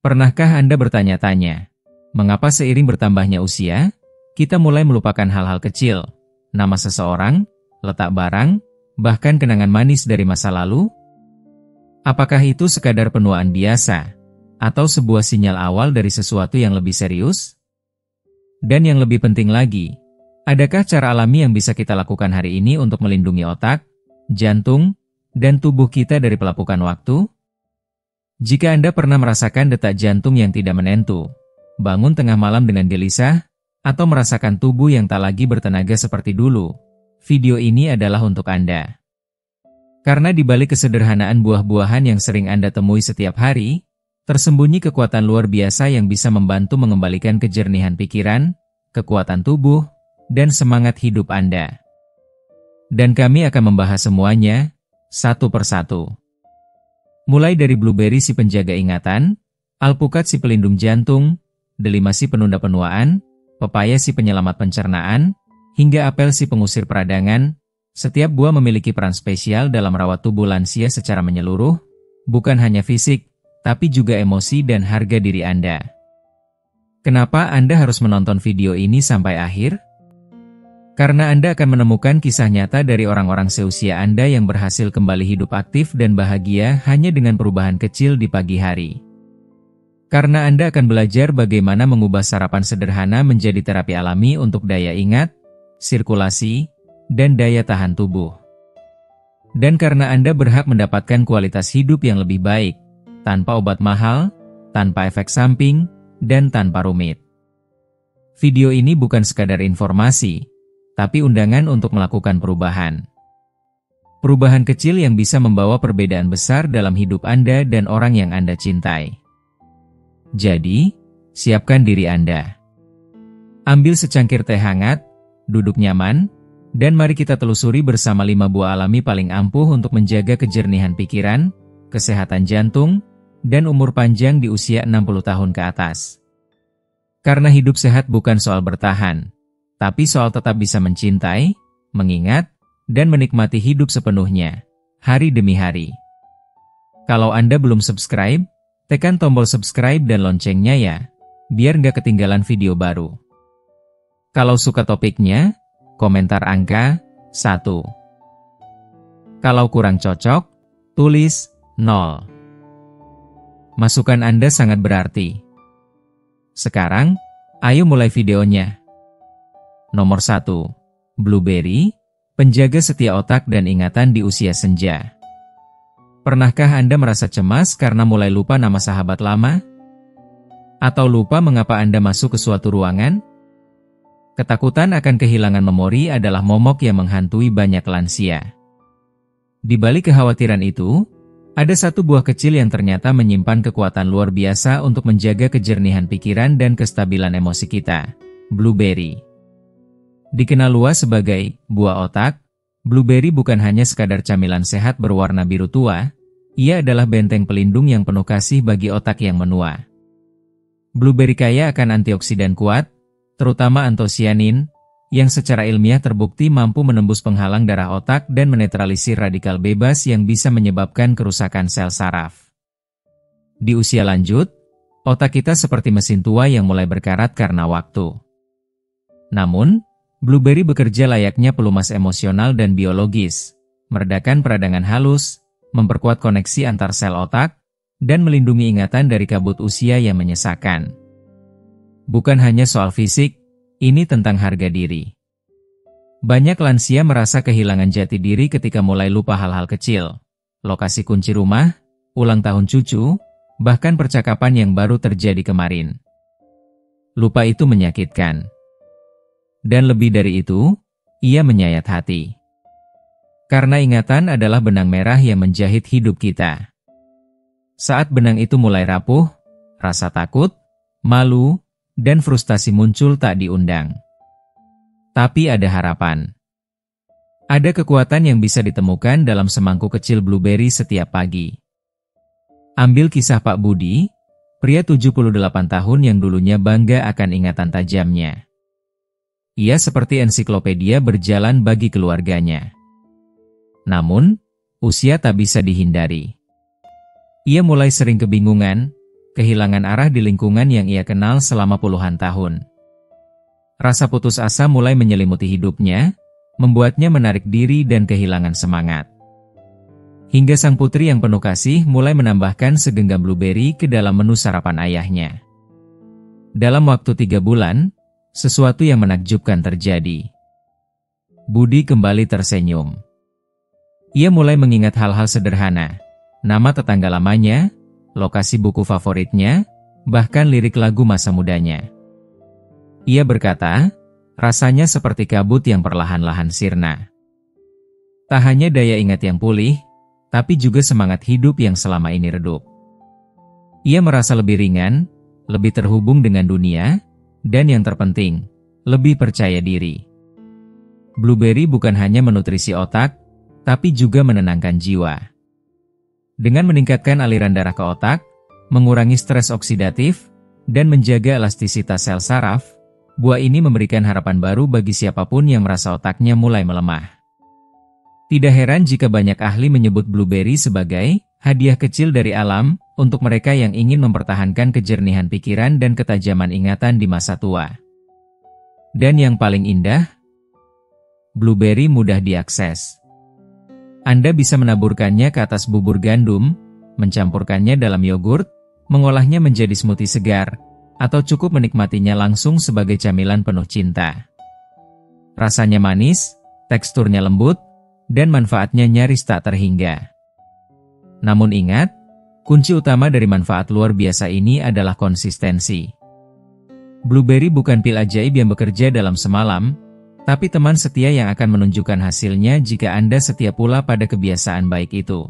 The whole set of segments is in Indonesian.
Pernahkah Anda bertanya-tanya, mengapa seiring bertambahnya usia, kita mulai melupakan hal-hal kecil, nama seseorang, letak barang, bahkan kenangan manis dari masa lalu? Apakah itu sekadar penuaan biasa, atau sebuah sinyal awal dari sesuatu yang lebih serius? Dan yang lebih penting lagi, adakah cara alami yang bisa kita lakukan hari ini untuk melindungi otak, jantung, dan tubuh kita dari pelapukan waktu? Jika Anda pernah merasakan detak jantung yang tidak menentu, bangun tengah malam dengan gelisah, atau merasakan tubuh yang tak lagi bertenaga seperti dulu, video ini adalah untuk Anda. Karena di balik kesederhanaan buah-buahan yang sering Anda temui setiap hari, tersembunyi kekuatan luar biasa yang bisa membantu mengembalikan kejernihan pikiran, kekuatan tubuh, dan semangat hidup Anda. Dan kami akan membahas semuanya, satu persatu. Mulai dari blueberry si penjaga ingatan, alpukat si pelindung jantung, delima si penunda penuaan, pepaya si penyelamat pencernaan, hingga apel si pengusir peradangan. Setiap buah memiliki peran spesial dalam rawat tubuh lansia secara menyeluruh, bukan hanya fisik, tapi juga emosi dan harga diri Anda. Kenapa Anda harus menonton video ini sampai akhir? Karena Anda akan menemukan kisah nyata dari orang-orang seusia Anda yang berhasil kembali hidup aktif dan bahagia hanya dengan perubahan kecil di pagi hari. Karena Anda akan belajar bagaimana mengubah sarapan sederhana menjadi terapi alami untuk daya ingat, sirkulasi, dan daya tahan tubuh. Dan karena Anda berhak mendapatkan kualitas hidup yang lebih baik, tanpa obat mahal, tanpa efek samping, dan tanpa rumit. Video ini bukan sekadar informasi, tapi undangan untuk melakukan perubahan. Perubahan kecil yang bisa membawa perbedaan besar dalam hidup Anda dan orang yang Anda cintai. Jadi, siapkan diri Anda. Ambil secangkir teh hangat, duduk nyaman, dan mari kita telusuri bersama 5 buah alami paling ampuh untuk menjaga kejernihan pikiran, kesehatan jantung, dan umur panjang di usia 60 tahun ke atas. Karena hidup sehat bukan soal bertahan, tapi soal tetap bisa mencintai, mengingat, dan menikmati hidup sepenuhnya, hari demi hari. Kalau Anda belum subscribe, tekan tombol subscribe dan loncengnya ya, biar nggak ketinggalan video baru. Kalau suka topiknya, komentar angka 1. Kalau kurang cocok, tulis 0. Masukan Anda sangat berarti. Sekarang, ayo mulai videonya. Nomor 1. Blueberry, penjaga setia otak dan ingatan di usia senja. Pernahkah Anda merasa cemas karena mulai lupa nama sahabat lama? Atau lupa mengapa Anda masuk ke suatu ruangan? Ketakutan akan kehilangan memori adalah momok yang menghantui banyak lansia. Di balik kekhawatiran itu, ada satu buah kecil yang ternyata menyimpan kekuatan luar biasa untuk menjaga kejernihan pikiran dan kestabilan emosi kita. Blueberry. Dikenal luas sebagai buah otak, blueberry bukan hanya sekadar camilan sehat berwarna biru tua, ia adalah benteng pelindung yang penuh kasih bagi otak yang menua. Blueberry kaya akan antioksidan kuat, terutama antosianin, yang secara ilmiah terbukti mampu menembus penghalang darah otak dan menetralisir radikal bebas yang bisa menyebabkan kerusakan sel saraf. Di usia lanjut, otak kita seperti mesin tua yang mulai berkarat karena waktu. Namun, blueberry bekerja layaknya pelumas emosional dan biologis, meredakan peradangan halus, memperkuat koneksi antar sel otak, dan melindungi ingatan dari kabut usia yang menyesakan. Bukan hanya soal fisik, ini tentang harga diri. Banyak lansia merasa kehilangan jati diri ketika mulai lupa hal-hal kecil, lokasi kunci rumah, ulang tahun cucu, bahkan percakapan yang baru terjadi kemarin. Lupa itu menyakitkan. Dan lebih dari itu, ia menyayat hati. Karena ingatan adalah benang merah yang menjahit hidup kita. Saat benang itu mulai rapuh, rasa takut, malu, dan frustasi muncul tak diundang. Tapi ada harapan. Ada kekuatan yang bisa ditemukan dalam semangkuk kecil blueberry setiap pagi. Ambil kisah Pak Budi, pria 78 tahun yang dulunya bangga akan ingatan tajamnya. Ia seperti ensiklopedia berjalan bagi keluarganya. Namun, usia tak bisa dihindari. Ia mulai sering kebingungan, kehilangan arah di lingkungan yang ia kenal selama puluhan tahun. Rasa putus asa mulai menyelimuti hidupnya, membuatnya menarik diri dan kehilangan semangat. Hingga sang putri yang penuh kasih mulai menambahkan segenggam blueberry ke dalam menu sarapan ayahnya. Dalam waktu 3 bulan, sesuatu yang menakjubkan terjadi. Budi kembali tersenyum. Ia mulai mengingat hal-hal sederhana, nama tetangga lamanya, lokasi buku favoritnya, bahkan lirik lagu masa mudanya. Ia berkata, rasanya seperti kabut yang perlahan-lahan sirna. Tak hanya daya ingat yang pulih, tapi juga semangat hidup yang selama ini redup. Ia merasa lebih ringan, lebih terhubung dengan dunia, dan yang terpenting, lebih percaya diri. Blueberry bukan hanya menutrisi otak, tapi juga menenangkan jiwa. Dengan meningkatkan aliran darah ke otak, mengurangi stres oksidatif, dan menjaga elastisitas sel saraf, buah ini memberikan harapan baru bagi siapapun yang merasa otaknya mulai melemah. Tidak heran jika banyak ahli menyebut blueberry sebagai hadiah kecil dari alam untuk mereka yang ingin mempertahankan kejernihan pikiran dan ketajaman ingatan di masa tua. Dan yang paling indah, blueberry mudah diakses. Anda bisa menaburkannya ke atas bubur gandum, mencampurkannya dalam yogurt, mengolahnya menjadi smoothie segar, atau cukup menikmatinya langsung sebagai camilan penuh cinta. Rasanya manis, teksturnya lembut, dan manfaatnya nyaris tak terhingga. Namun ingat, kunci utama dari manfaat luar biasa ini adalah konsistensi. Blueberry bukan pil ajaib yang bekerja dalam semalam, tapi teman setia yang akan menunjukkan hasilnya jika Anda setia pula pada kebiasaan baik itu.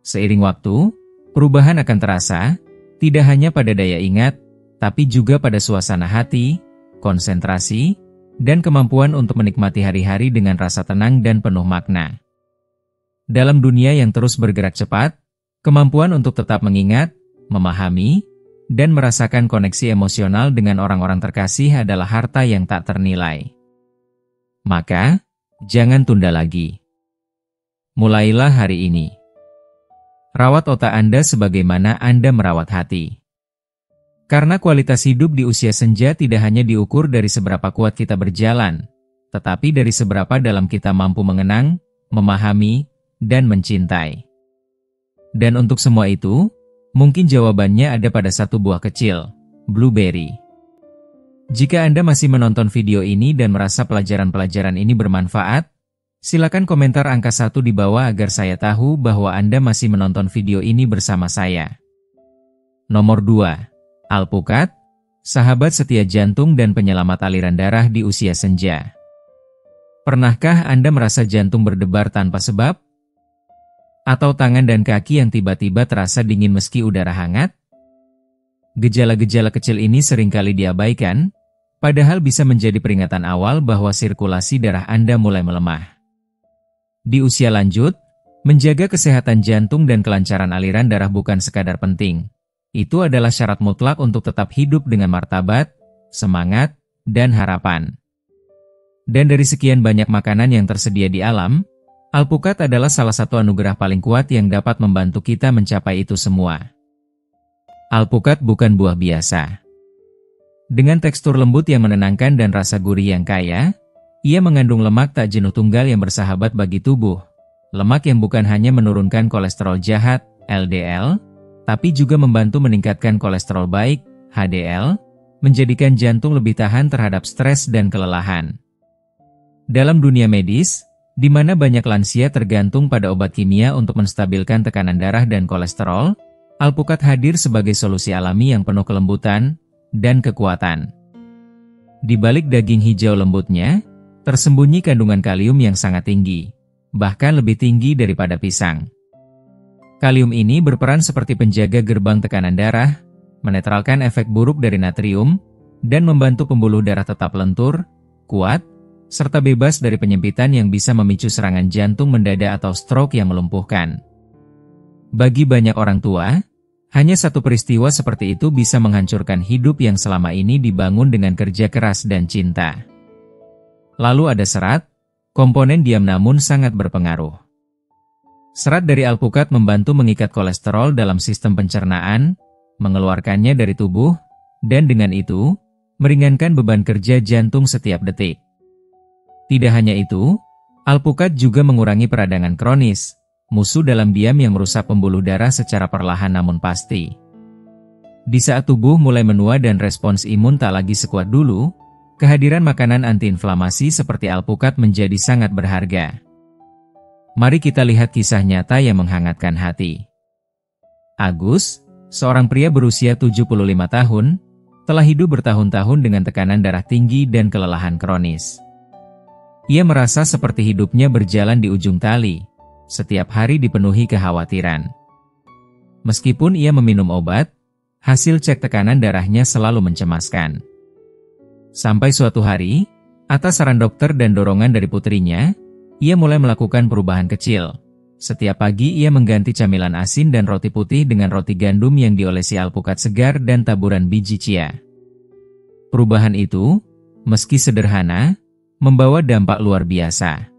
Seiring waktu, perubahan akan terasa, tidak hanya pada daya ingat, tapi juga pada suasana hati, konsentrasi, dan kemampuan untuk menikmati hari-hari dengan rasa tenang dan penuh makna. Dalam dunia yang terus bergerak cepat, kemampuan untuk tetap mengingat, memahami, dan merasakan koneksi emosional dengan orang-orang terkasih adalah harta yang tak ternilai. Maka, jangan tunda lagi. Mulailah hari ini. Rawat otak Anda sebagaimana Anda merawat hati. Karena kualitas hidup di usia senja tidak hanya diukur dari seberapa kuat kita berjalan, tetapi dari seberapa dalam kita mampu mengenang, memahami, dan mencintai. Dan untuk semua itu, mungkin jawabannya ada pada satu buah kecil, blueberry. Jika Anda masih menonton video ini dan merasa pelajaran-pelajaran ini bermanfaat, silakan komentar angka 1 di bawah agar saya tahu bahwa Anda masih menonton video ini bersama saya. Nomor 2. Alpukat, sahabat setia jantung dan penyelamat aliran darah di usia senja. Pernahkah Anda merasa jantung berdebar tanpa sebab? Atau tangan dan kaki yang tiba-tiba terasa dingin meski udara hangat? Gejala-gejala kecil ini seringkali diabaikan, padahal bisa menjadi peringatan awal bahwa sirkulasi darah Anda mulai melemah. Di usia lanjut, menjaga kesehatan jantung dan kelancaran aliran darah bukan sekadar penting. Itu adalah syarat mutlak untuk tetap hidup dengan martabat, semangat, dan harapan. Dan dari sekian banyak makanan yang tersedia di alam, alpukat adalah salah satu anugerah paling kuat yang dapat membantu kita mencapai itu semua. Alpukat bukan buah biasa. Dengan tekstur lembut yang menenangkan dan rasa gurih yang kaya, ia mengandung lemak tak jenuh tunggal yang bersahabat bagi tubuh. Lemak yang bukan hanya menurunkan kolesterol jahat, LDL, tapi juga membantu meningkatkan kolesterol baik, HDL, menjadikan jantung lebih tahan terhadap stres dan kelelahan. Dalam dunia medis, di mana banyak lansia tergantung pada obat kimia untuk menstabilkan tekanan darah dan kolesterol, alpukat hadir sebagai solusi alami yang penuh kelembutan dan kekuatan. Di balik daging hijau lembutnya, tersembunyi kandungan kalium yang sangat tinggi, bahkan lebih tinggi daripada pisang. Kalium ini berperan seperti penjaga gerbang tekanan darah, menetralkan efek buruk dari natrium, dan membantu pembuluh darah tetap lentur, kuat, serta bebas dari penyempitan yang bisa memicu serangan jantung mendadak atau stroke yang melumpuhkan. Bagi banyak orang tua, hanya satu peristiwa seperti itu bisa menghancurkan hidup yang selama ini dibangun dengan kerja keras dan cinta. Lalu ada serat, komponen diam namun sangat berpengaruh. Serat dari alpukat membantu mengikat kolesterol dalam sistem pencernaan, mengeluarkannya dari tubuh, dan dengan itu, meringankan beban kerja jantung setiap detik. Tidak hanya itu, alpukat juga mengurangi peradangan kronis, musuh dalam diam yang merusak pembuluh darah secara perlahan namun pasti. Di saat tubuh mulai menua dan respons imun tak lagi sekuat dulu, kehadiran makanan antiinflamasi seperti alpukat menjadi sangat berharga. Mari kita lihat kisah nyata yang menghangatkan hati. Agus, seorang pria berusia 75 tahun, telah hidup bertahun-tahun dengan tekanan darah tinggi dan kelelahan kronis. Ia merasa seperti hidupnya berjalan di ujung tali, setiap hari dipenuhi kekhawatiran. Meskipun ia meminum obat, hasil cek tekanan darahnya selalu mencemaskan. Sampai suatu hari, atas saran dokter dan dorongan dari putrinya, ia mulai melakukan perubahan kecil. Setiap pagi ia mengganti camilan asin dan roti putih dengan roti gandum yang diolesi alpukat segar dan taburan biji chia. Perubahan itu, meski sederhana, membawa dampak luar biasa.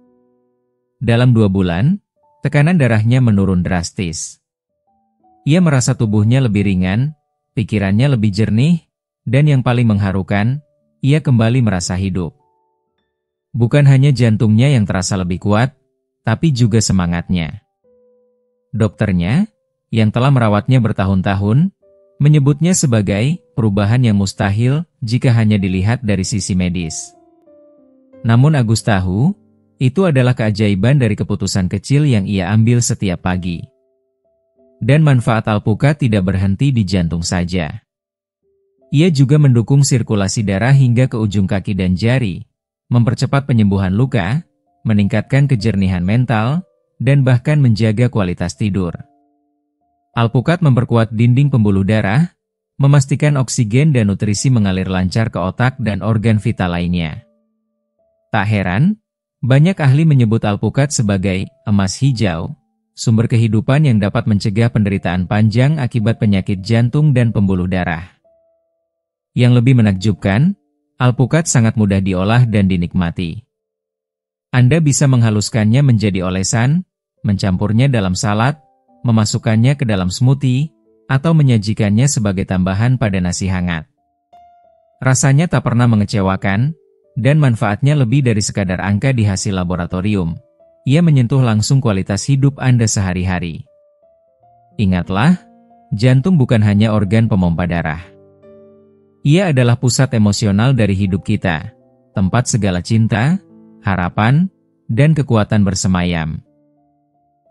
Dalam 2 bulan, tekanan darahnya menurun drastis. Ia merasa tubuhnya lebih ringan, pikirannya lebih jernih, dan yang paling mengharukan, ia kembali merasa hidup. Bukan hanya jantungnya yang terasa lebih kuat, tapi juga semangatnya. Dokternya, yang telah merawatnya bertahun-tahun, menyebutnya sebagai perubahan yang mustahil jika hanya dilihat dari sisi medis. Namun Agus tahu, itu adalah keajaiban dari keputusan kecil yang ia ambil setiap pagi. Dan manfaat alpukat tidak berhenti di jantung saja. Ia juga mendukung sirkulasi darah hingga ke ujung kaki dan jari, mempercepat penyembuhan luka, meningkatkan kejernihan mental, dan bahkan menjaga kualitas tidur. Alpukat memperkuat dinding pembuluh darah, memastikan oksigen dan nutrisi mengalir lancar ke otak dan organ vital lainnya. Tak heran, banyak ahli menyebut alpukat sebagai emas hijau, sumber kehidupan yang dapat mencegah penderitaan panjang akibat penyakit jantung dan pembuluh darah. Yang lebih menakjubkan, alpukat sangat mudah diolah dan dinikmati. Anda bisa menghaluskannya menjadi olesan, mencampurnya dalam salad, memasukkannya ke dalam smoothie, atau menyajikannya sebagai tambahan pada nasi hangat. Rasanya tak pernah mengecewakan, dan manfaatnya lebih dari sekadar angka di hasil laboratorium. Ia menyentuh langsung kualitas hidup Anda sehari-hari. Ingatlah, jantung bukan hanya organ pemompa darah. Ia adalah pusat emosional dari hidup kita, tempat segala cinta, harapan, dan kekuatan bersemayam.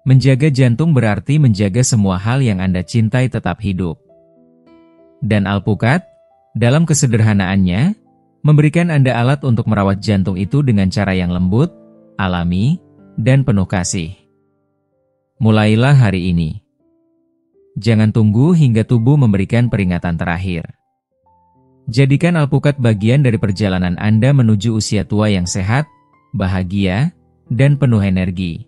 Menjaga jantung berarti menjaga semua hal yang Anda cintai tetap hidup. Dan alpukat, dalam kesederhanaannya, memberikan Anda alat untuk merawat jantung itu dengan cara yang lembut, alami, dan penuh kasih. Mulailah hari ini. Jangan tunggu hingga tubuh memberikan peringatan terakhir. Jadikan alpukat bagian dari perjalanan Anda menuju usia tua yang sehat, bahagia, dan penuh energi.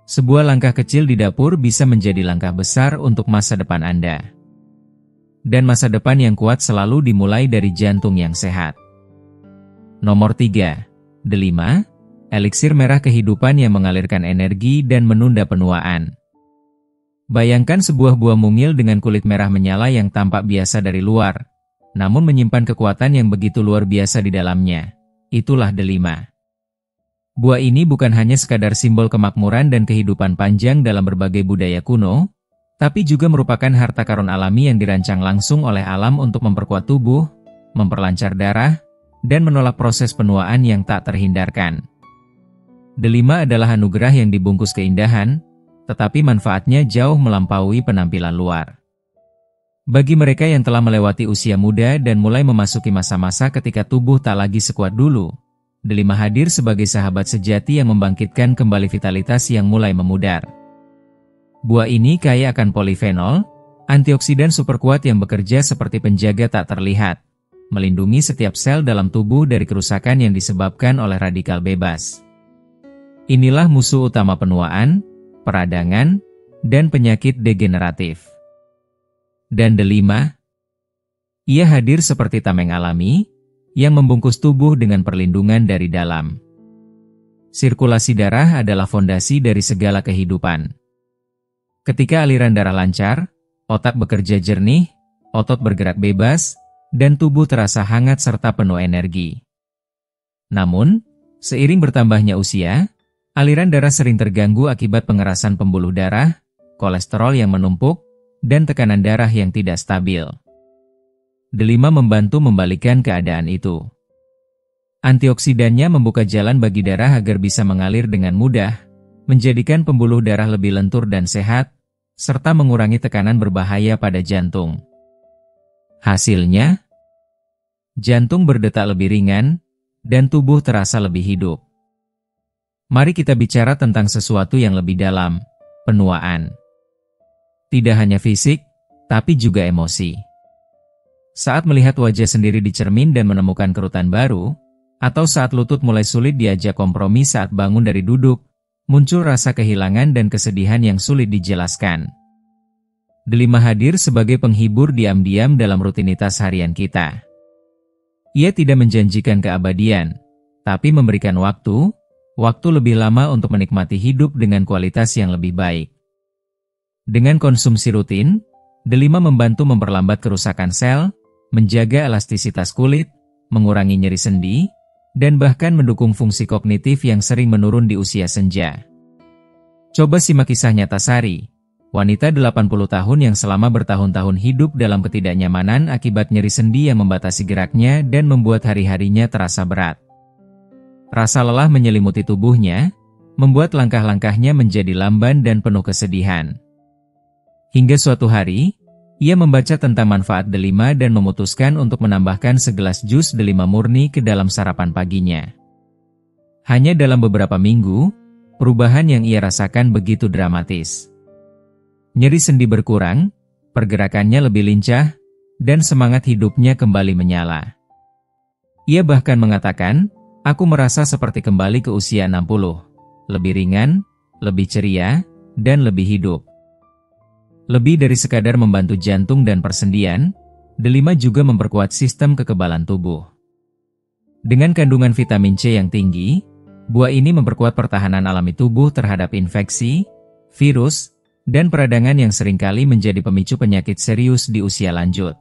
Sebuah langkah kecil di dapur bisa menjadi langkah besar untuk masa depan Anda. Dan masa depan yang kuat selalu dimulai dari jantung yang sehat. Nomor 3. Delima, eliksir merah kehidupan yang mengalirkan energi dan menunda penuaan. Bayangkan sebuah buah mungil dengan kulit merah menyala yang tampak biasa dari luar, namun menyimpan kekuatan yang begitu luar biasa di dalamnya. Itulah delima. Buah ini bukan hanya sekadar simbol kemakmuran dan kehidupan panjang dalam berbagai budaya kuno, tapi juga merupakan harta karun alami yang dirancang langsung oleh alam untuk memperkuat tubuh, memperlancar darah, dan menolak proses penuaan yang tak terhindarkan. Delima adalah anugerah yang dibungkus keindahan, tetapi manfaatnya jauh melampaui penampilan luar. Bagi mereka yang telah melewati usia muda dan mulai memasuki masa-masa ketika tubuh tak lagi sekuat dulu, delima hadir sebagai sahabat sejati yang membangkitkan kembali vitalitas yang mulai memudar. Buah ini kaya akan polifenol, antioksidan super kuat yang bekerja seperti penjaga tak terlihat, melindungi setiap sel dalam tubuh dari kerusakan yang disebabkan oleh radikal bebas. Inilah musuh utama penuaan, peradangan, dan penyakit degeneratif. Dan delima, ia hadir seperti tameng alami, yang membungkus tubuh dengan perlindungan dari dalam. Sirkulasi darah adalah fondasi dari segala kehidupan. Ketika aliran darah lancar, Otak bekerja jernih, otot bergerak bebas, dan tubuh terasa hangat serta penuh energi. Namun, seiring bertambahnya usia, aliran darah sering terganggu akibat pengerasan pembuluh darah, kolesterol yang menumpuk, dan tekanan darah yang tidak stabil. D5 membantu membalikkan keadaan itu. Antioksidannya membuka jalan bagi darah agar bisa mengalir dengan mudah, menjadikan pembuluh darah lebih lentur dan sehat, serta mengurangi tekanan berbahaya pada jantung. Hasilnya, jantung berdetak lebih ringan, dan tubuh terasa lebih hidup. Mari kita bicara tentang sesuatu yang lebih dalam, penuaan. Tidak hanya fisik, tapi juga emosi. Saat melihat wajah sendiri di cermin dan menemukan kerutan baru, atau saat lutut mulai sulit diajak kompromi saat bangun dari duduk, muncul rasa kehilangan dan kesedihan yang sulit dijelaskan. D5 hadir sebagai penghibur diam-diam dalam rutinitas harian kita. Ia tidak menjanjikan keabadian, tapi memberikan waktu lebih lama untuk menikmati hidup dengan kualitas yang lebih baik. Dengan konsumsi rutin, D5 membantu memperlambat kerusakan sel, menjaga elastisitas kulit, mengurangi nyeri sendi, dan bahkan mendukung fungsi kognitif yang sering menurun di usia senja. Coba simak kisah nyata Sari, wanita 80 tahun yang selama bertahun-tahun hidup dalam ketidaknyamanan akibat nyeri sendi yang membatasi geraknya dan membuat hari-harinya terasa berat. Rasa lelah menyelimuti tubuhnya, membuat langkah-langkahnya menjadi lamban dan penuh kesedihan. Hingga suatu hari, ia membaca tentang manfaat D5 dan memutuskan untuk menambahkan segelas jus D5 murni ke dalam sarapan paginya. Hanya dalam beberapa minggu, perubahan yang ia rasakan begitu dramatis. Nyeri sendi berkurang, pergerakannya lebih lincah, dan semangat hidupnya kembali menyala. Ia bahkan mengatakan, "Aku merasa seperti kembali ke usia 60, lebih ringan, lebih ceria, dan lebih hidup." Lebih dari sekadar membantu jantung dan persendian, D5 juga memperkuat sistem kekebalan tubuh. Dengan kandungan vitamin C yang tinggi, buah ini memperkuat pertahanan alami tubuh terhadap infeksi, virus, dan peradangan yang seringkali menjadi pemicu penyakit serius di usia lanjut.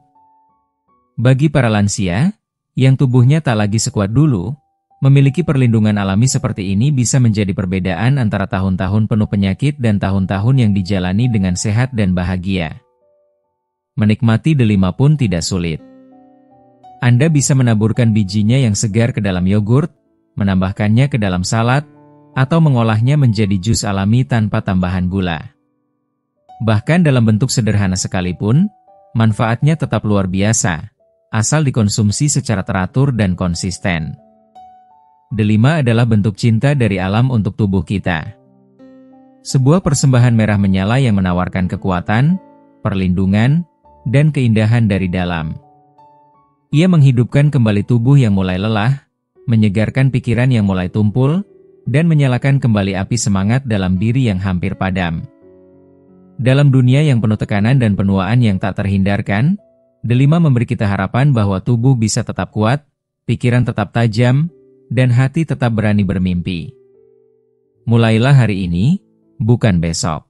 Bagi para lansia, yang tubuhnya tak lagi sekuat dulu, memiliki perlindungan alami seperti ini bisa menjadi perbedaan antara tahun-tahun penuh penyakit dan tahun-tahun yang dijalani dengan sehat dan bahagia. Menikmati D5 pun tidak sulit. Anda bisa menaburkan bijinya yang segar ke dalam yogurt, menambahkannya ke dalam salad, atau mengolahnya menjadi jus alami tanpa tambahan gula. Bahkan dalam bentuk sederhana sekalipun, manfaatnya tetap luar biasa, asal dikonsumsi secara teratur dan konsisten. D5 adalah bentuk cinta dari alam untuk tubuh kita. Sebuah persembahan merah menyala yang menawarkan kekuatan, perlindungan, dan keindahan dari dalam. Ia menghidupkan kembali tubuh yang mulai lelah, menyegarkan pikiran yang mulai tumpul, dan menyalakan kembali api semangat dalam diri yang hampir padam. Dalam dunia yang penuh tekanan dan penuaan yang tak terhindarkan, D5 memberi kita harapan bahwa tubuh bisa tetap kuat, pikiran tetap tajam, dan hati tetap berani bermimpi. Mulailah hari ini, bukan besok.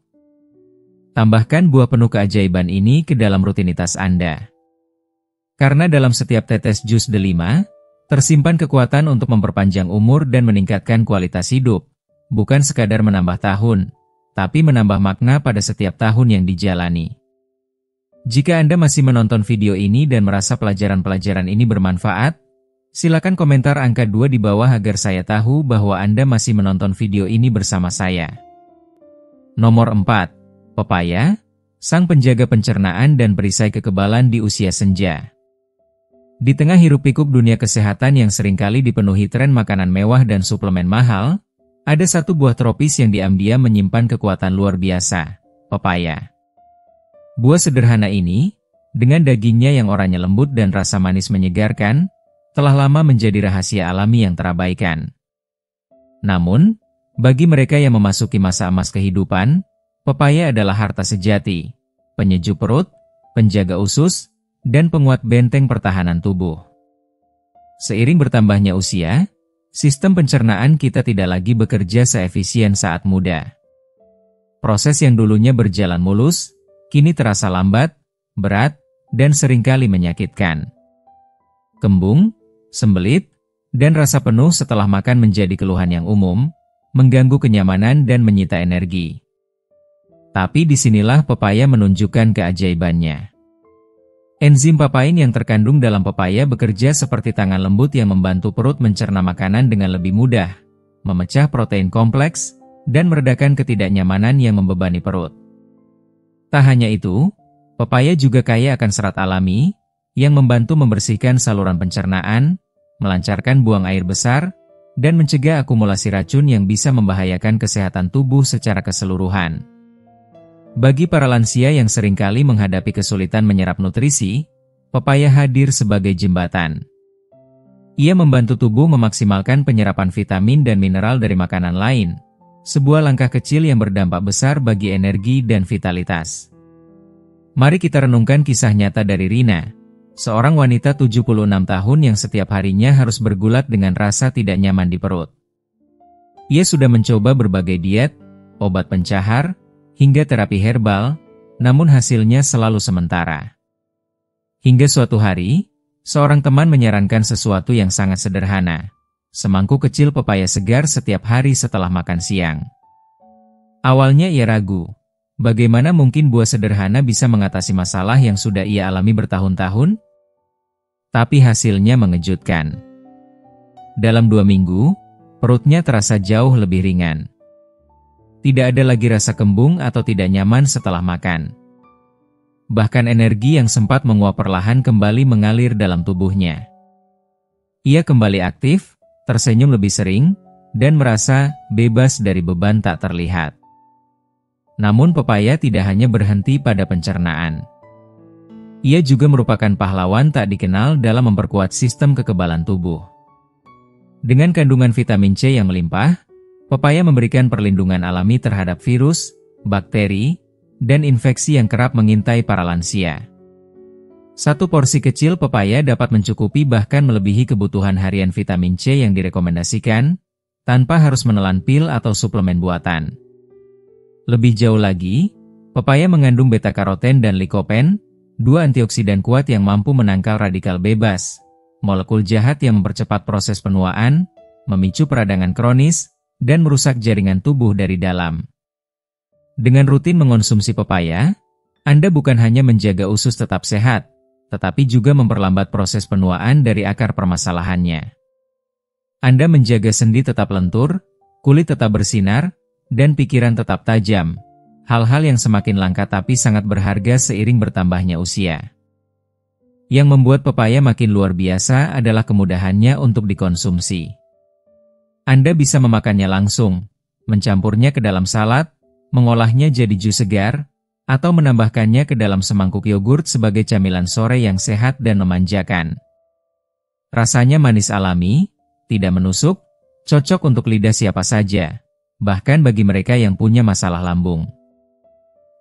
Tambahkan buah penuh keajaiban ini ke dalam rutinitas Anda. Karena dalam setiap tetes jus D5, tersimpan kekuatan untuk memperpanjang umur dan meningkatkan kualitas hidup, bukan sekadar menambah tahun, tapi menambah makna pada setiap tahun yang dijalani. Jika Anda masih menonton video ini dan merasa pelajaran-pelajaran ini bermanfaat, silakan komentar angka 2 di bawah agar saya tahu bahwa Anda masih menonton video ini bersama saya. Nomor 4. Pepaya, sang penjaga pencernaan dan perisai kekebalan di usia senja. Di tengah hiruk-pikuk dunia kesehatan yang seringkali dipenuhi tren makanan mewah dan suplemen mahal, ada satu buah tropis yang diam-diam menyimpan kekuatan luar biasa, pepaya. Buah sederhana ini, dengan dagingnya yang oranye lembut dan rasa manis menyegarkan, telah lama menjadi rahasia alami yang terabaikan. Namun, bagi mereka yang memasuki masa emas kehidupan, pepaya adalah harta sejati, penyejuk perut, penjaga usus, dan penguat benteng pertahanan tubuh. Seiring bertambahnya usia, sistem pencernaan kita tidak lagi bekerja seefisien saat muda. Proses yang dulunya berjalan mulus, kini terasa lambat, berat, dan seringkali menyakitkan. Kembung, sembelit, dan rasa penuh setelah makan menjadi keluhan yang umum, mengganggu kenyamanan dan menyita energi. Tapi disinilah pepaya menunjukkan keajaibannya. Enzim papain yang terkandung dalam pepaya bekerja seperti tangan lembut yang membantu perut mencerna makanan dengan lebih mudah, memecah protein kompleks, dan meredakan ketidaknyamanan yang membebani perut. Tak hanya itu, pepaya juga kaya akan serat alami, yang membantu membersihkan saluran pencernaan, melancarkan buang air besar, dan mencegah akumulasi racun yang bisa membahayakan kesehatan tubuh secara keseluruhan. Bagi para lansia yang seringkali menghadapi kesulitan menyerap nutrisi, pepaya hadir sebagai jembatan. Ia membantu tubuh memaksimalkan penyerapan vitamin dan mineral dari makanan lain, sebuah langkah kecil yang berdampak besar bagi energi dan vitalitas. Mari kita renungkan kisah nyata dari Rina, seorang wanita 76 tahun yang setiap harinya harus bergulat dengan rasa tidak nyaman di perut. Ia sudah mencoba berbagai diet, obat pencahar, hingga terapi herbal, namun hasilnya selalu sementara. Hingga suatu hari, seorang teman menyarankan sesuatu yang sangat sederhana, semangkuk kecil pepaya segar setiap hari setelah makan siang. Awalnya ia ragu, bagaimana mungkin buah sederhana bisa mengatasi masalah yang sudah ia alami bertahun-tahun? Tapi hasilnya mengejutkan. Dalam 2 minggu, perutnya terasa jauh lebih ringan. Tidak ada lagi rasa kembung atau tidak nyaman setelah makan. Bahkan energi yang sempat menguap perlahan kembali mengalir dalam tubuhnya. Ia kembali aktif, tersenyum lebih sering, dan merasa bebas dari beban tak terlihat. Namun pepaya tidak hanya berhenti pada pencernaan. Ia juga merupakan pahlawan tak dikenal dalam memperkuat sistem kekebalan tubuh. Dengan kandungan vitamin C yang melimpah, pepaya memberikan perlindungan alami terhadap virus, bakteri, dan infeksi yang kerap mengintai para lansia. Satu porsi kecil pepaya dapat mencukupi bahkan melebihi kebutuhan harian vitamin C yang direkomendasikan, tanpa harus menelan pil atau suplemen buatan. Lebih jauh lagi, pepaya mengandung beta-karoten dan likopen, 2 antioksidan kuat yang mampu menangkal radikal bebas, molekul jahat yang mempercepat proses penuaan, memicu peradangan kronis, dan merusak jaringan tubuh dari dalam. Dengan rutin mengonsumsi pepaya, Anda bukan hanya menjaga usus tetap sehat, tetapi juga memperlambat proses penuaan dari akar permasalahannya. Anda menjaga sendi tetap lentur, kulit tetap bersinar, dan pikiran tetap tajam. Hal-hal yang semakin langka tapi sangat berharga seiring bertambahnya usia. Yang membuat pepaya makin luar biasa adalah kemudahannya untuk dikonsumsi. Anda bisa memakannya langsung, mencampurnya ke dalam salad, mengolahnya jadi jus segar, atau menambahkannya ke dalam semangkuk yogurt sebagai camilan sore yang sehat dan memanjakan. Rasanya manis alami, tidak menusuk, cocok untuk lidah siapa saja, bahkan bagi mereka yang punya masalah lambung.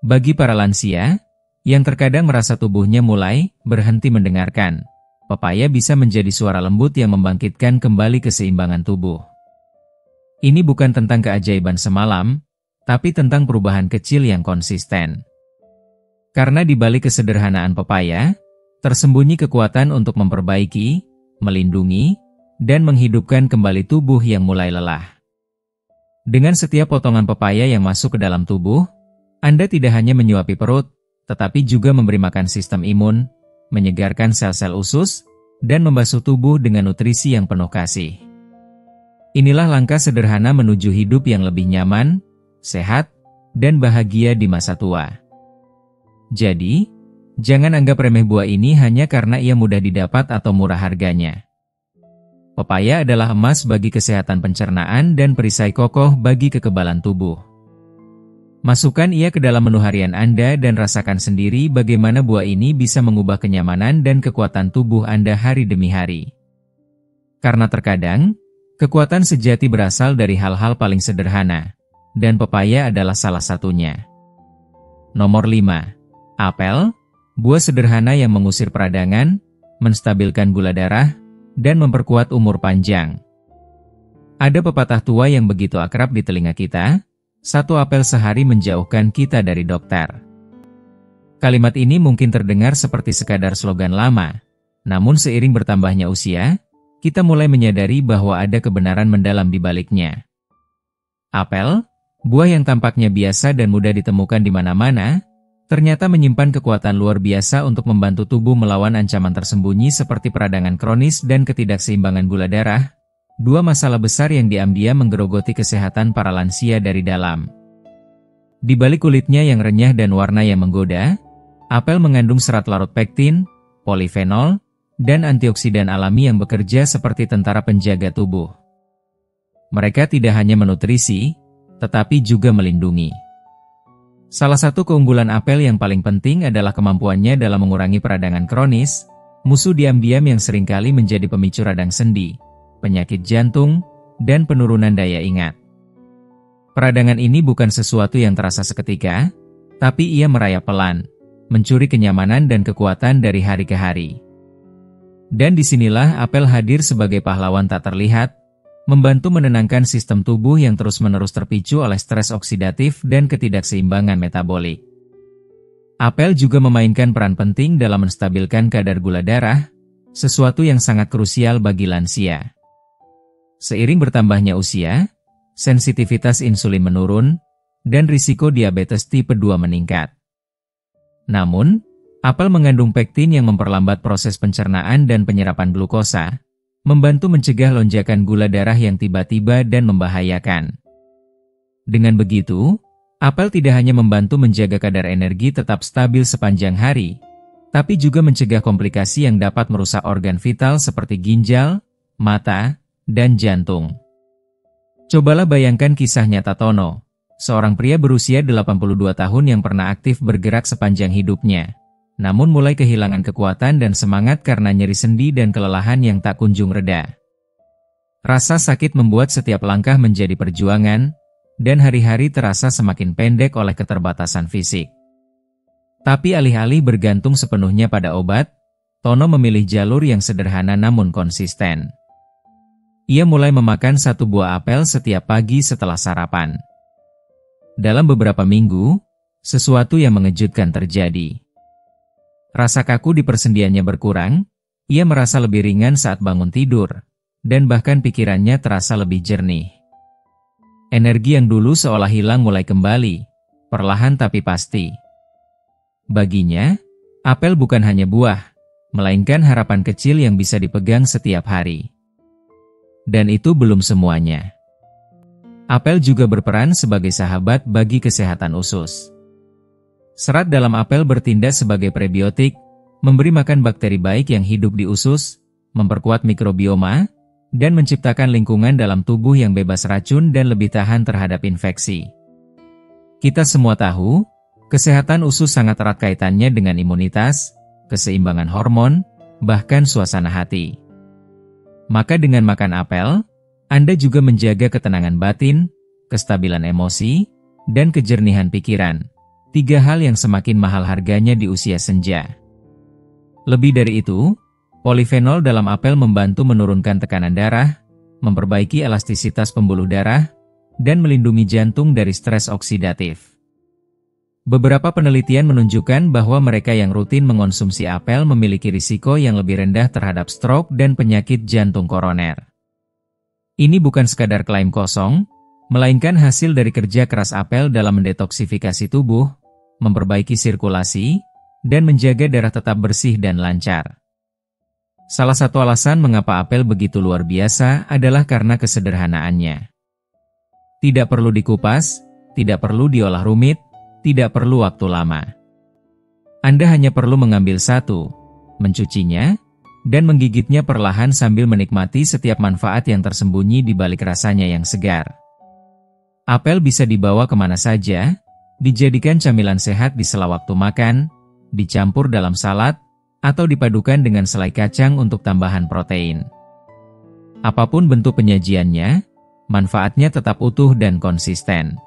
Bagi para lansia, yang terkadang merasa tubuhnya mulai berhenti mendengarkan, pepaya bisa menjadi suara lembut yang membangkitkan kembali keseimbangan tubuh. Ini bukan tentang keajaiban semalam, tapi tentang perubahan kecil yang konsisten. Karena di balik kesederhanaan pepaya, tersembunyi kekuatan untuk memperbaiki, melindungi, dan menghidupkan kembali tubuh yang mulai lelah. Dengan setiap potongan pepaya yang masuk ke dalam tubuh, Anda tidak hanya menyuapi perut, tetapi juga memberi makan sistem imun, menyegarkan sel-sel usus, dan membasuh tubuh dengan nutrisi yang penuh kasih. Inilah langkah sederhana menuju hidup yang lebih nyaman, sehat, dan bahagia di masa tua. Jadi, jangan anggap remeh buah ini hanya karena ia mudah didapat atau murah harganya. Pepaya adalah emas bagi kesehatan pencernaan dan perisai kokoh bagi kekebalan tubuh. Masukkan ia ke dalam menu harian Anda dan rasakan sendiri bagaimana buah ini bisa mengubah kenyamanan dan kekuatan tubuh Anda hari demi hari. Karena terkadang, kekuatan sejati berasal dari hal-hal paling sederhana, dan pepaya adalah salah satunya. Nomor 5. Apel, buah sederhana yang mengusir peradangan, menstabilkan gula darah, dan memperkuat umur panjang. Ada pepatah tua yang begitu akrab di telinga kita, 1 apel sehari menjauhkan kita dari dokter. Kalimat ini mungkin terdengar seperti sekadar slogan lama, namun seiring bertambahnya usia, kita mulai menyadari bahwa ada kebenaran mendalam di baliknya. Apel, buah yang tampaknya biasa dan mudah ditemukan di mana-mana, ternyata menyimpan kekuatan luar biasa untuk membantu tubuh melawan ancaman tersembunyi seperti peradangan kronis dan ketidakseimbangan gula darah, dua masalah besar yang diam-diam menggerogoti kesehatan para lansia dari dalam. Di balik kulitnya yang renyah dan warna yang menggoda, apel mengandung serat larut pektin, polifenol, dan antioksidan alami yang bekerja seperti tentara penjaga tubuh. Mereka tidak hanya menutrisi, tetapi juga melindungi. Salah satu keunggulan apel yang paling penting adalah kemampuannya dalam mengurangi peradangan kronis, musuh diam-diam yang seringkali menjadi pemicu radang sendi, penyakit jantung, dan penurunan daya ingat. Peradangan ini bukan sesuatu yang terasa seketika, tapi ia merayap pelan, mencuri kenyamanan dan kekuatan dari hari ke hari. Dan disinilah apel hadir sebagai pahlawan tak terlihat, membantu menenangkan sistem tubuh yang terus-menerus terpicu oleh stres oksidatif dan ketidakseimbangan metabolik. Apel juga memainkan peran penting dalam menstabilkan kadar gula darah, sesuatu yang sangat krusial bagi lansia. Seiring bertambahnya usia, sensitivitas insulin menurun, dan risiko diabetes tipe 2 meningkat. Namun, apel mengandung pektin yang memperlambat proses pencernaan dan penyerapan glukosa, membantu mencegah lonjakan gula darah yang tiba-tiba dan membahayakan. Dengan begitu, apel tidak hanya membantu menjaga kadar energi tetap stabil sepanjang hari, tapi juga mencegah komplikasi yang dapat merusak organ vital seperti ginjal, mata, dan jantung. Cobalah bayangkan kisah nyata Tono, seorang pria berusia 82 tahun yang pernah aktif bergerak sepanjang hidupnya, namun mulai kehilangan kekuatan dan semangat karena nyeri sendi dan kelelahan yang tak kunjung reda. Rasa sakit membuat setiap langkah menjadi perjuangan, dan hari-hari terasa semakin pendek oleh keterbatasan fisik. Tapi alih-alih bergantung sepenuhnya pada obat, Tono memilih jalur yang sederhana namun konsisten. Ia mulai memakan satu buah apel setiap pagi setelah sarapan. Dalam beberapa minggu, sesuatu yang mengejutkan terjadi. Rasa kaku di persendiannya berkurang, ia merasa lebih ringan saat bangun tidur, dan bahkan pikirannya terasa lebih jernih. Energi yang dulu seolah hilang mulai kembali, perlahan tapi pasti. Baginya, apel bukan hanya buah, melainkan harapan kecil yang bisa dipegang setiap hari. Dan itu belum semuanya. Apel juga berperan sebagai sahabat bagi kesehatan usus. Serat dalam apel bertindak sebagai prebiotik, memberi makan bakteri baik yang hidup di usus, memperkuat mikrobioma, dan menciptakan lingkungan dalam tubuh yang bebas racun dan lebih tahan terhadap infeksi. Kita semua tahu, kesehatan usus sangat erat kaitannya dengan imunitas, keseimbangan hormon, bahkan suasana hati. Maka dengan makan apel, Anda juga menjaga ketenangan batin, kestabilan emosi, dan kejernihan pikiran. 3 hal yang semakin mahal harganya di usia senja. Lebih dari itu, polifenol dalam apel membantu menurunkan tekanan darah, memperbaiki elastisitas pembuluh darah, dan melindungi jantung dari stres oksidatif. Beberapa penelitian menunjukkan bahwa mereka yang rutin mengonsumsi apel memiliki risiko yang lebih rendah terhadap stroke dan penyakit jantung koroner. Ini bukan sekadar klaim kosong, melainkan hasil dari kerja keras apel dalam mendetoksifikasi tubuh, memperbaiki sirkulasi, dan menjaga darah tetap bersih dan lancar. Salah satu alasan mengapa apel begitu luar biasa adalah karena kesederhanaannya. Tidak perlu dikupas, tidak perlu diolah rumit, tidak perlu waktu lama. Anda hanya perlu mengambil satu, mencucinya, dan menggigitnya perlahan sambil menikmati setiap manfaat yang tersembunyi di balik rasanya yang segar. Apel bisa dibawa kemana saja, dijadikan camilan sehat di sela waktu makan, dicampur dalam salad, atau dipadukan dengan selai kacang untuk tambahan protein. Apapun bentuk penyajiannya, manfaatnya tetap utuh dan konsisten.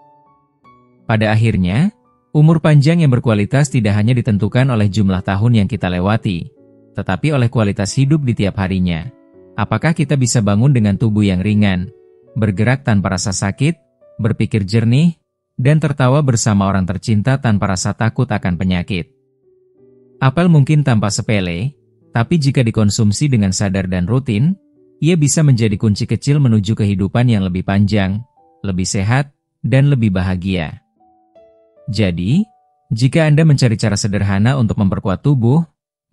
Pada akhirnya, umur panjang yang berkualitas tidak hanya ditentukan oleh jumlah tahun yang kita lewati, tetapi oleh kualitas hidup di tiap harinya. Apakah kita bisa bangun dengan tubuh yang ringan, bergerak tanpa rasa sakit, berpikir jernih, dan tertawa bersama orang tercinta tanpa rasa takut akan penyakit? Apel mungkin tampak sepele, tapi jika dikonsumsi dengan sadar dan rutin, ia bisa menjadi kunci kecil menuju kehidupan yang lebih panjang, lebih sehat, dan lebih bahagia. Jadi, jika Anda mencari cara sederhana untuk memperkuat tubuh,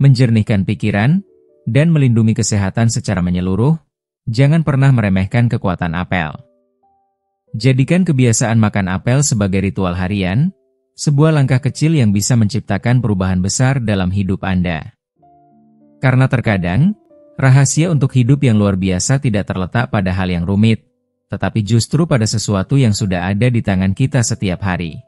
menjernihkan pikiran, dan melindungi kesehatan secara menyeluruh, jangan pernah meremehkan kekuatan apel. Jadikan kebiasaan makan apel sebagai ritual harian, sebuah langkah kecil yang bisa menciptakan perubahan besar dalam hidup Anda. Karena terkadang, rahasia untuk hidup yang luar biasa tidak terletak pada hal yang rumit, tetapi justru pada sesuatu yang sudah ada di tangan kita setiap hari.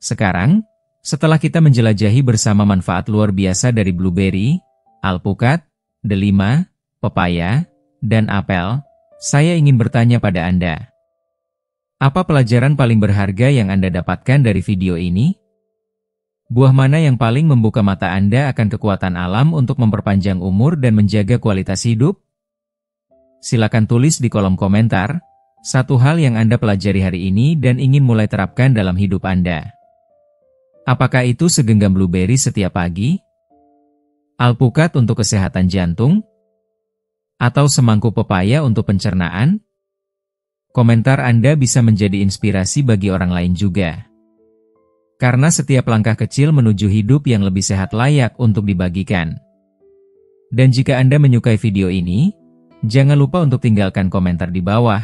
Sekarang, setelah kita menjelajahi bersama manfaat luar biasa dari blueberry, alpukat, delima, pepaya, dan apel, saya ingin bertanya pada Anda. Apa pelajaran paling berharga yang Anda dapatkan dari video ini? Buah mana yang paling membuka mata Anda akan kekuatan alam untuk memperpanjang umur dan menjaga kualitas hidup? Silakan tulis di kolom komentar, satu hal yang Anda pelajari hari ini dan ingin mulai terapkan dalam hidup Anda. Apakah itu segenggam blueberry setiap pagi? Alpukat untuk kesehatan jantung? Atau semangkuk pepaya untuk pencernaan? Komentar Anda bisa menjadi inspirasi bagi orang lain juga. Karena setiap langkah kecil menuju hidup yang lebih sehat layak untuk dibagikan. Dan jika Anda menyukai video ini, jangan lupa untuk tinggalkan komentar di bawah,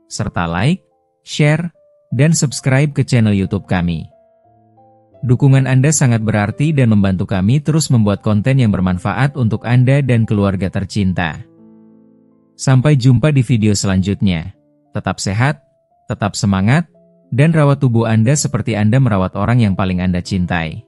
serta like, share, dan subscribe ke channel YouTube kami. Dukungan Anda sangat berarti dan membantu kami terus membuat konten yang bermanfaat untuk Anda dan keluarga tercinta. Sampai jumpa di video selanjutnya. Tetap sehat, tetap semangat, dan rawat tubuh Anda seperti Anda merawat orang yang paling Anda cintai.